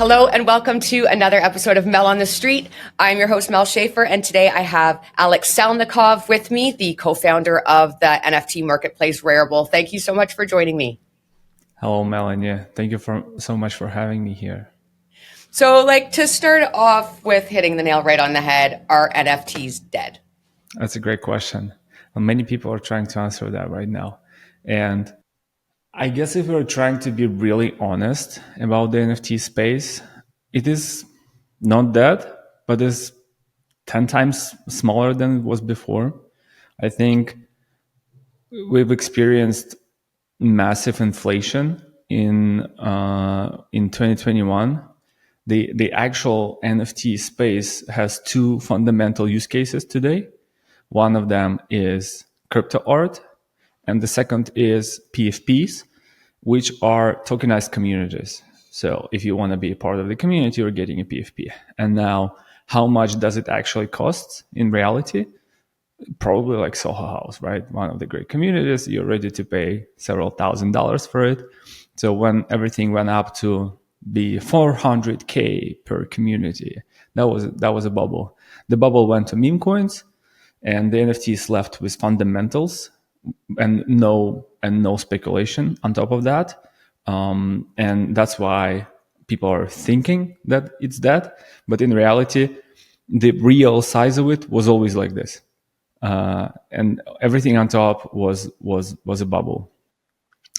Hello and welcome to another episode of Mel on the Street. I'm your host, Mel Schaefer, and today I have Alex Salnikov with me, the co-founder of the NFT marketplace Rarible. Thank you so much for joining me. Hello, Mel, and yeah, thank you so much for having me here. So, to start off with hitting the nail right on the head, are NFTs dead? That's a great question. Many people are trying to answer that right now. And I guess if we're trying to be really honest about the NFT space, it is not dead, but it's 10 times smaller than it was before. I think we've experienced massive inflation in 2021. The actual NFT space has two fundamental use cases today. One of them is crypto art, and the second is PFPs, which are tokenized communities. So if you want to be a part of the community, you're getting a PFP. And now, how much does it actually cost in reality? Probably like Soho House, right? One of the great communities, you're ready to pay several $1,000s for it. So when everything went up to be 400K per community, that was a bubble. The bubble went to meme coins, and the NFTs left with fundamentals and no speculation on top of that. And that's why people are thinking that it's that. But in reality, the real size of it was always like this. And everything on top was a bubble.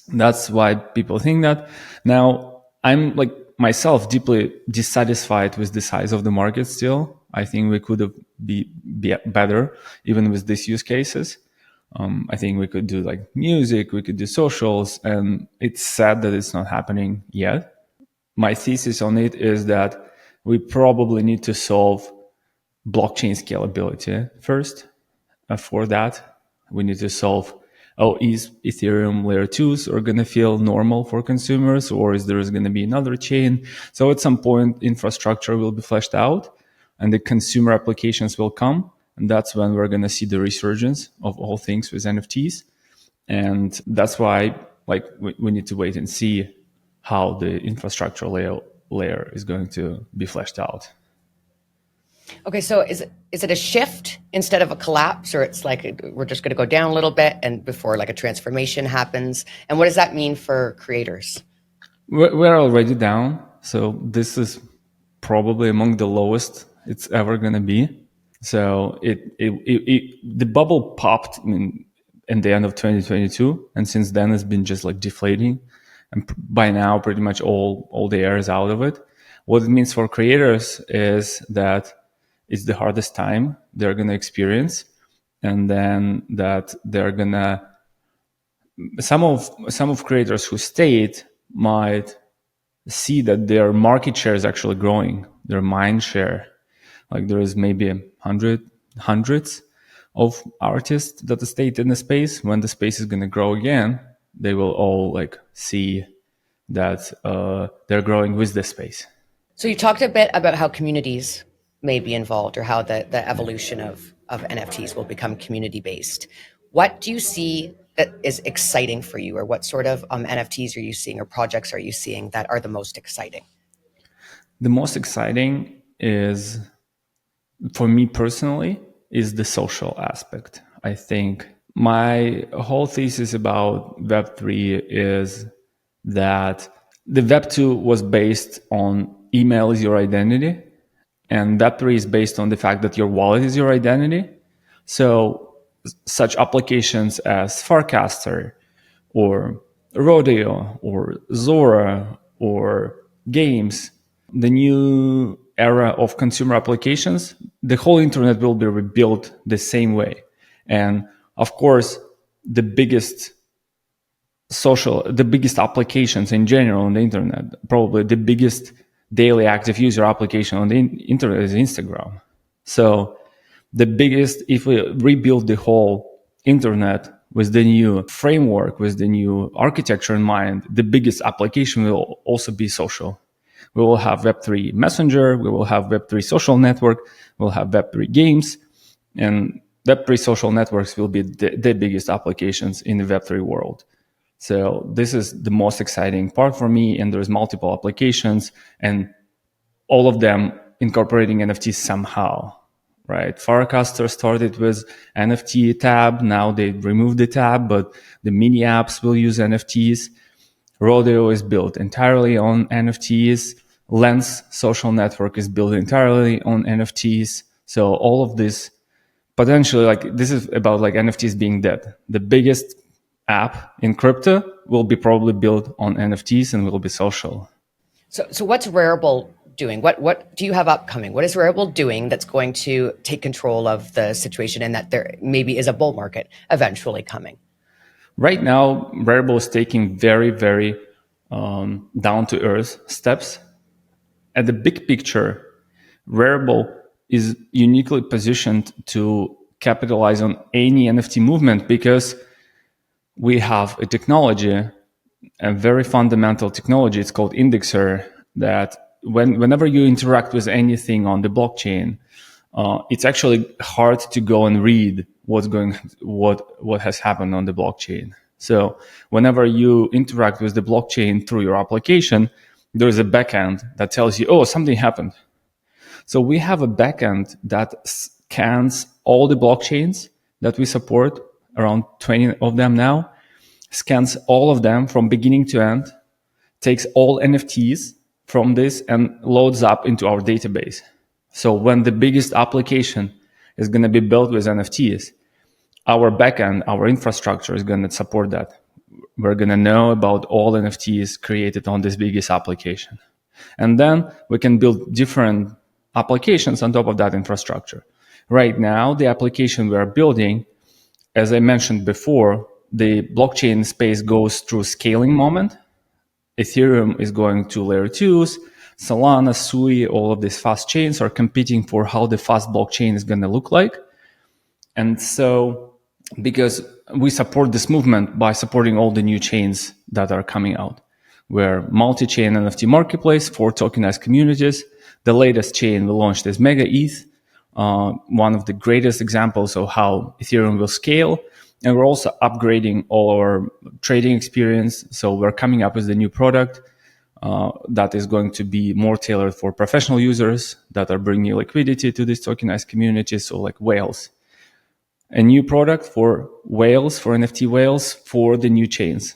That's why people think that. Now, I'm like myself deeply dissatisfied with the size of the market still. I think we could have be better even with these use cases. I think we could do like music, we could do socials, and it's sad that it's not happening yet. My thesis on it is that we probably need to solve blockchain scalability first. For that, we need to solve, is Ethereum layer 2s are going to feel normal for consumers, or is there going to be another chain? So at some point, infrastructure will be fleshed out and the consumer applications will come. And that's when we're going to see the resurgence of all things with NFTs. And that's why we need to wait and see how the infrastructure layer is going to be fleshed out. Okay, so is it a shift instead of a collapse, or it's like we're just going to go down a little bit and before like a transformation happens? And what does that mean for creators? We're already down. So this is probably among the lowest it's ever going to be. So the bubble popped in the end of 2022, and since then it's been just like deflating. And by now, pretty much all the air is out of it. What it means for creators is that it's the hardest time they're going to experience, and then that they're going to some of creators who stayed might see that their market share is actually growing, their mind share. Like there is maybe hundreds of artists that stayed in the space. When the space is going to grow again, they will all like see that they're growing with the space. So you talked a bit about how communities may be involved, or how the evolution of NFTs will become community based. What do you see that is exciting for you, or what sort of NFTs are you seeing, or projects are you seeing that are the most exciting? The most exciting is, for me personally, is the social aspect. I think my whole thesis about Web3 is that the Web2 was based on email is your identity, and Web3 is based on the fact that your wallet is your identity. So such applications as Farcaster or Rodeo or Zora or games, the new era of consumer applications, the whole internet will be rebuilt the same way. And of course, the biggest applications in general on the internet, probably the biggest daily active user application on the internet is Instagram. So the biggest, if we rebuild the whole internet with the new framework, with the new architecture in mind, the biggest application will also be social. We will have Web3 Messenger, we will have Web3 social network, we'll have Web3 games, and Web3 social networks will be the biggest applications in the Web3 world. So this is the most exciting part for me, and there's multiple applications, and all of them incorporating NFTs somehow, right? Farcaster started with NFT tab. Now they removed the tab, but the mini apps will use NFTs. Rodeo is built entirely on NFTs. Lens social network is built entirely on NFTs. So all of this potentially, like, this is about like NFTs being dead. The biggest app in crypto will be probably built on NFTs and will be social. So what's Rarible doing? What do you have upcoming? What is Rarible doing that's going to take control of the situation, and that there maybe is a bull market eventually coming? Right now, Rarible is taking very, very down to earth steps. At the big picture, Rarible is uniquely positioned to capitalize on any NFT movement because we have a technology, a very fundamental technology. It's called Indexer, that whenever you interact with anything on the blockchain, it's actually hard to go and read what has happened on the blockchain. So whenever you interact with the blockchain through your application, there is a backend that tells you, oh, something happened. So we have a backend that scans all the blockchains that we support, around 20 of them now, scans all of them from beginning to end, takes all NFTs from this and loads up into our database. So when the biggest application is going to be built with NFTs, our backend, our infrastructure is going to support that. We're going to know about all NFTs created on this biggest application. And then we can build different applications on top of that infrastructure. Right now, the application we are building, as I mentioned before, the blockchain space goes through scaling moment. Ethereum is going to layer 2s. Solana, Sui, all of these fast chains are competing for how the fast blockchain is going to look like. And so, because we support this movement by supporting all the new chains that are coming out, we're multi-chain NFT marketplace for tokenized communities. The latest chain we launched is Mega ETH, one of the greatest examples of how Ethereum will scale. And we're also upgrading our trading experience. So we're coming up with a new product that is going to be more tailored for professional users that are bringing liquidity to these tokenized communities. So like whales, a new product for whales, for NFT whales, for the new chains.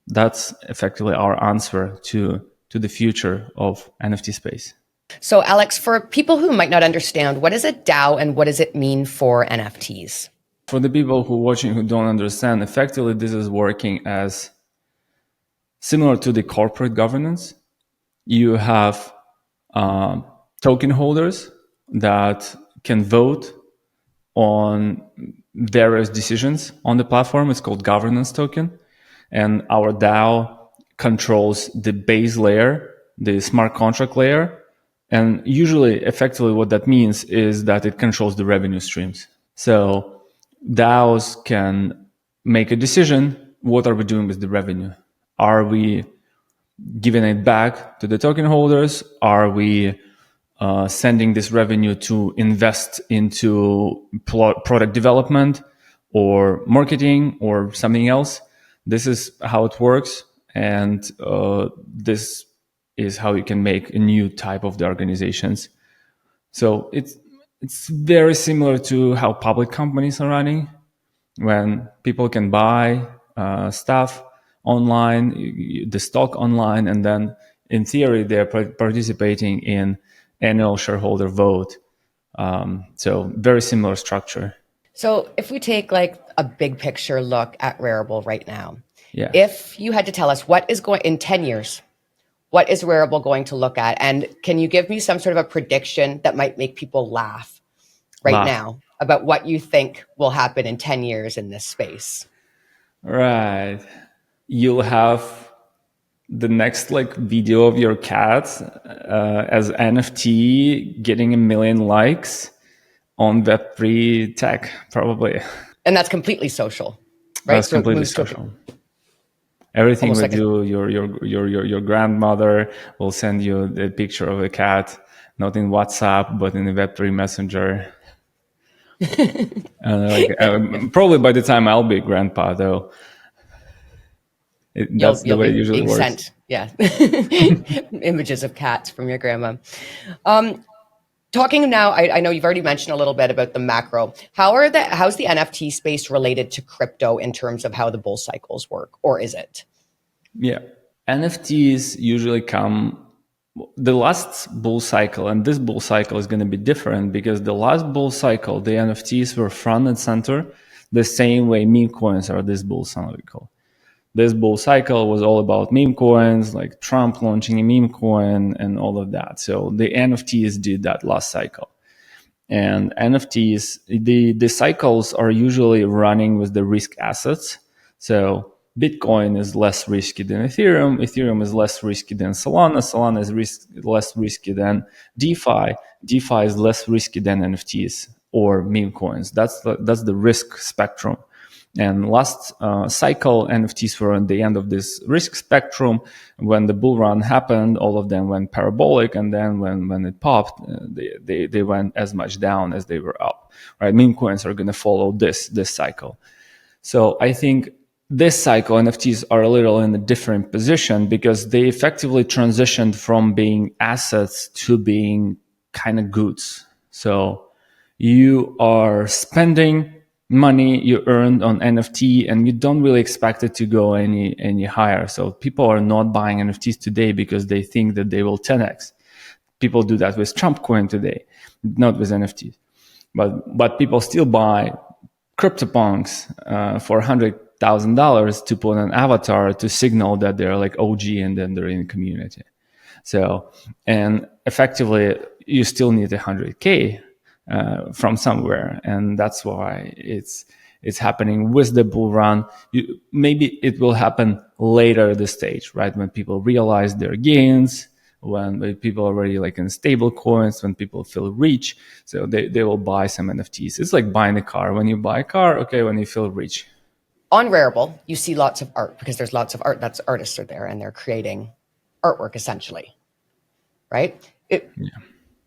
That's effectively our answer to the future of NFT space. So Alex, for people who might not understand, what is a DAO and what does it mean for NFTs? For the people who are watching who don't understand, effectively this is working as similar to the corporate governance. You have token holders that can vote on various decisions on the platform. It's called governance token. And our DAO controls the base layer, the smart contract layer. And usually, effectively, what that means is that it controls the revenue streams. So DAOs can make a decision. What are we doing with the revenue? Are we giving it back to the token holders? Are we sending this revenue to invest into product development or marketing or something else? This is how it works. And this is how you can make a new type of the organizations. So it's very similar to how public companies are running, when people can buy stuff online, the stock online, and then in theory they're participating in annual shareholder vote. So very similar structure. So if we take like a big picture look at Rarible right now, Yeah. if you had to tell us what is going in 10 years, what is Rarible going to look at? And can you give me some sort of a prediction that might make people laugh right now about what you think will happen in 10 years in this space? Right. You'll have the next like video of your cat as NFT getting 1 million likes on Web3 tech, probably. And that's completely social, right? That's So it completely moves to social. Everything we almost like do, your grandmother will send you the picture of a cat, not in WhatsApp, but in the Web3 Messenger. Probably by the time I'll be grandpa, though. That's the you'll way it be usually being works. sent. Yeah. Images of cats from your grandma. Talking now, I know you've already mentioned a little bit about the macro. How's the NFT space related to crypto in terms of how the bull cycles work, or is it? Yeah. NFTs usually come the last bull cycle, and this bull cycle is going to be different because the last bull cycle, the NFTs were front and center, the same way meme coins are this bull cycle. This bull cycle was all about meme coins, like Trump launching a meme coin and all of that. So the NFTs did that last cycle. And NFTs, the cycles are usually running with the risk assets. So Bitcoin is less risky than Ethereum. Ethereum is less risky than Solana. Solana is less risky than DeFi. DeFi is less risky than NFTs or meme coins. That's the risk spectrum. And last cycle, NFTs were on the end of this risk spectrum. When the bull run happened, all of them went parabolic, and then when it popped, they went as much down as they were up. Right? Meme coins are going to follow this cycle. So I think this cycle, NFTs are a little in a different position because they effectively transitioned from being assets to being kind of goods. So you are spending money you earned on NFT and you don't really expect it to go any higher. So people are not buying NFTs today because they think that they will 10x. People do that with Trump coin today, not with NFTs. But people still buy CryptoPunks for $100,000 to put an avatar to signal that they're like OG and then they're in the community. So, and effectively, you still need 100K from somewhere, and that's why it's happening with the bull run. Maybe it will happen later the stage, right? When people realize their gains, when people are already like in stable coins, when people feel rich, so they will buy some NFTs. It's like buying a car. When you buy a car, okay, when you feel rich. On Rarible, you see lots of art because there's lots of art. That's artists are there and they're creating artwork essentially, right?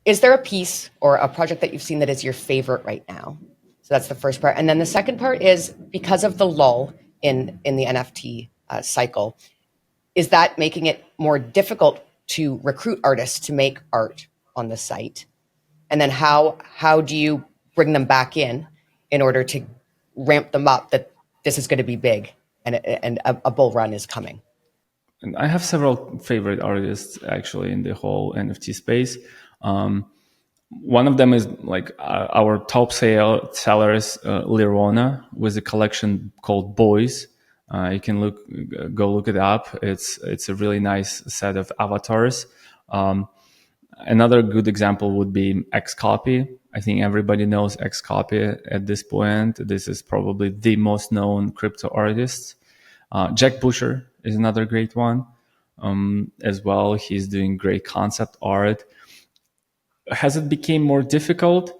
Is there a piece or a project that you've seen that is your favorite right now? So that's the first part. And then the second part is because of the lull in the NFT cycle, is that making it more difficult to recruit artists to make art on the site? And then how do you bring them back in order to ramp them up that this is going to be big and a bull run is coming? And I have several favorite artists actually in the whole NFT space. One of them is like our top sellers, Lirona, with a collection called Boys. You can go look it up. It's a really nice set of avatars. Another good example would be Xcopy. I think everybody knows Xcopy at this point. This is probably the most known crypto artist. Jack Busher is another great one as well. He's doing great concept art. Has it become more difficult?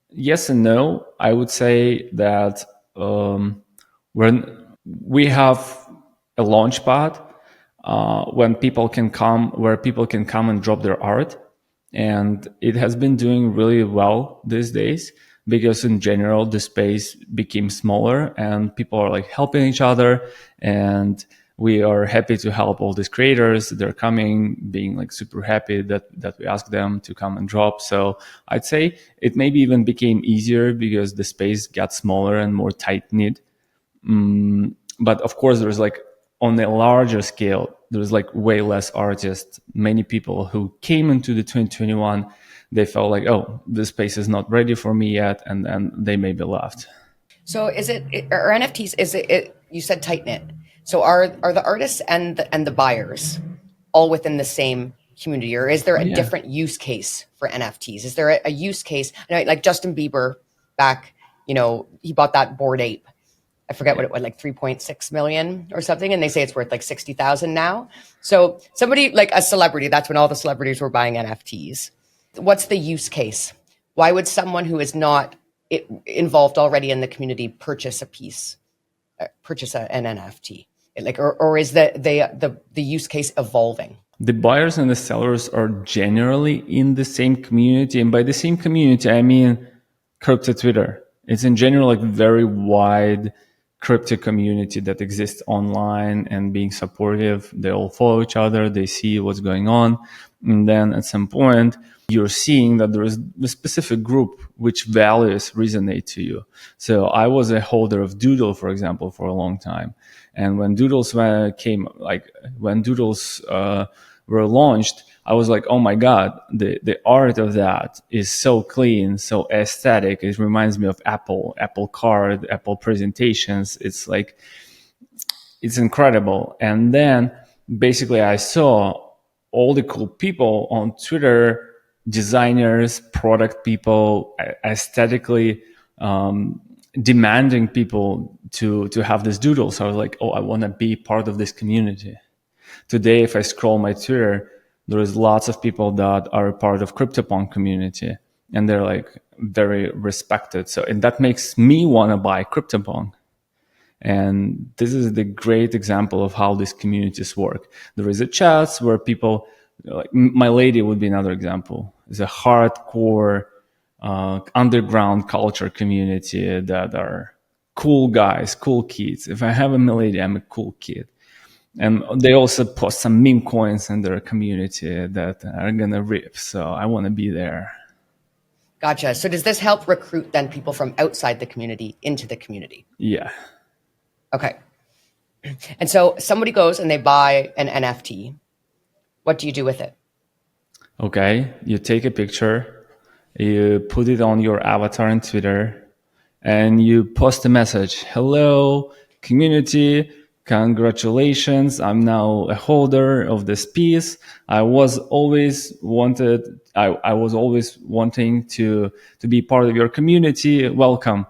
Yes and no. I would say that when we have a launch pad, where people can come and drop their art, and it has been doing really well these days because in general the space became smaller and people are like helping each other, and we are happy to help all these creators. They're coming, being like super happy that we ask them to come and drop. So I'd say it maybe even became easier because the space got smaller and more tight knit. But of course, there's like on a larger scale, there's like way less artists. Many people who came into the 2021, they felt like, oh, this space is not ready for me yet, and then they maybe left. So are NFTs? Is it? You said tight knit. So are the artists and the buyers all within the same community, or is there a different use case for NFTs? Is there a use case? Like Justin Bieber back, he bought that Bored Ape. I forget what it was, like 3.6 million or something, and they say it's worth like 60,000 now. So somebody like a celebrity, that's when all the celebrities were buying NFTs. What's the use case? Why would someone who is not involved already in the community purchase an NFT? Or is the use case evolving? The buyers and the sellers are generally in the same community, and by the same community, I mean crypto Twitter. It's in general like very wide crypto community that exists online and being supportive. They all follow each other. They see what's going on. And then at some point, you're seeing that there is a specific group which values resonate to you. So I was a holder of Doodle, for example, for a long time. And when Doodles when Doodles were launched, I was like, oh my God, the art of that is so clean, so aesthetic. It reminds me of Apple Card, Apple presentations. It's like, it's incredible. And then basically I saw all the cool people on Twitter, designers, product people, aesthetically demanding people to have this doodle. So I was like, oh, I want to be part of this community. Today, if I scroll my Twitter, there is lots of people that are a part of CryptoPunk community, and they're like very respected. So, and that makes me want to buy CryptoPunk. And this is the great example of how these communities work. There is a chats where people, like My Lady would be another example. It's a hardcore underground culture community that are cool guys, cool kids. If I have a My Lady, I'm a cool kid. And they also post some meme coins in their community that are gonna rip. So I want to be there. Gotcha. So does this help recruit then people from outside the community into the community? Yeah. Okay. And so somebody goes and they buy an NFT. What do you do with it? Okay. You take a picture, you put it on your avatar on Twitter, and you post a message. Hello, community. Congratulations. I'm now a holder of this piece. I was always wanting to be part of your community. Welcome.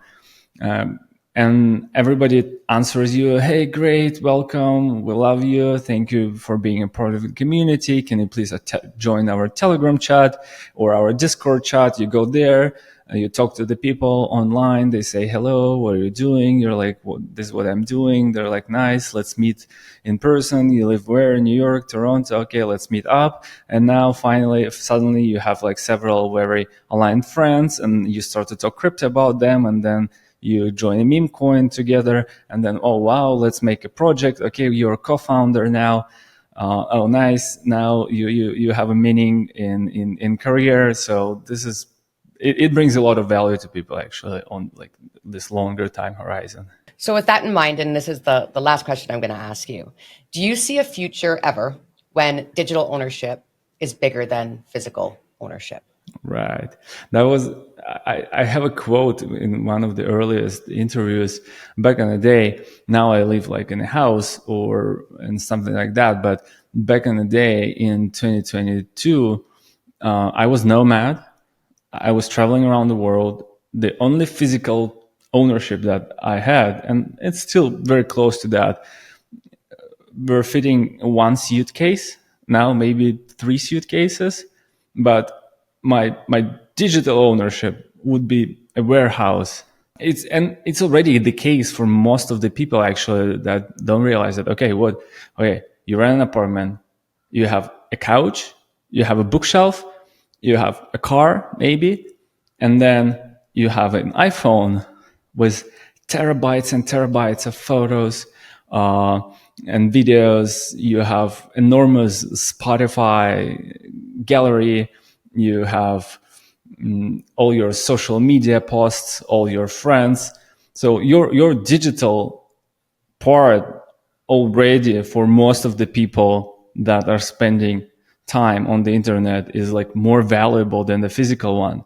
And everybody answers you, hey, great, welcome, we love you, thank you for being a part of the community. Can you please join our Telegram chat or our Discord chat? You go there, you talk to the people online, they say, hello, what are you doing? You're like, well, this is what I'm doing. They're like, nice, let's meet in person. You live where? In New York, Toronto? Okay, let's meet up. And now finally, suddenly you have like several very aligned friends and you start to talk crypto about them, and then you join a meme coin together, and then, oh, wow, let's make a project. Okay, you're a co-founder now. Oh, nice. Now you have a meaning in career. So this is, it brings a lot of value to people actually on like this longer time horizon. So with that in mind, and this is the last question I'm going to ask you, do you see a future ever when digital ownership is bigger than physical ownership? Right. That was, I have a quote in one of the earliest interviews back in the day. Now I live like in a house or in something like that. But back in the day in 2022, I was nomad. I was traveling around the world. The only physical ownership that I had, and it's still very close to that, were fitting one suitcase. Now maybe 3 suitcases, but my digital ownership would be a warehouse. It's already the case for most of the people actually that don't realize that. Okay, you rent an apartment, you have a couch, you have a bookshelf, you have a car maybe, and then you have an iPhone with terabytes and terabytes of photos and videos. You have enormous Spotify gallery. You have all your social media posts, all your friends. So your digital part already for most of the people that are spending time on the internet is like more valuable than the physical one.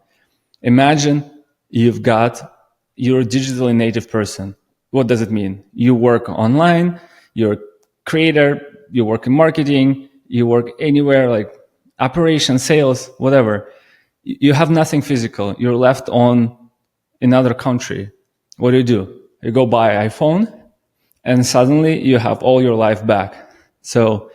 Imagine you're a digitally native person. What does it mean? You work online, you're a creator, you work in marketing, you work anywhere like operations, sales, whatever. You have nothing physical. You're left on another country. What do? You go buy an iPhone and suddenly you have all your life back. So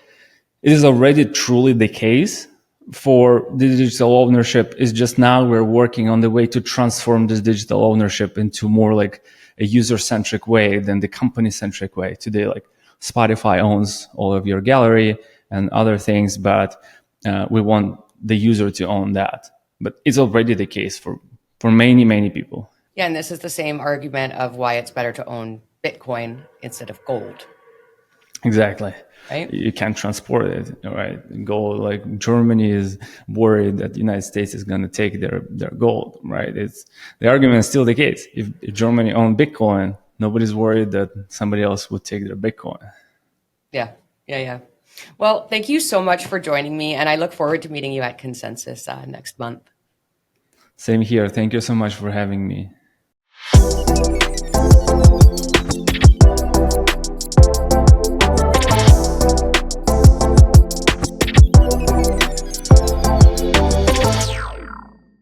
it is already truly the case for digital ownership. Is just now we're working on the way to transform this digital ownership into more like a user-centric way than the company-centric way. Today, like Spotify owns all of your gallery and other things, but we want the user to own that. But it's already the case for many, many people. Yeah, and this is the same argument of why it's better to own Bitcoin instead of gold, Exactly. right? You can't transport it, right? Gold, like Germany is worried that the United States is going to take their gold, right? It's the argument is still the case. If Germany owned Bitcoin, nobody's worried that somebody else would take their Bitcoin. Yeah, yeah, yeah. Well, thank you so much for joining me, and I look forward to meeting you at Consensus next month. Same here. Thank you so much for having me.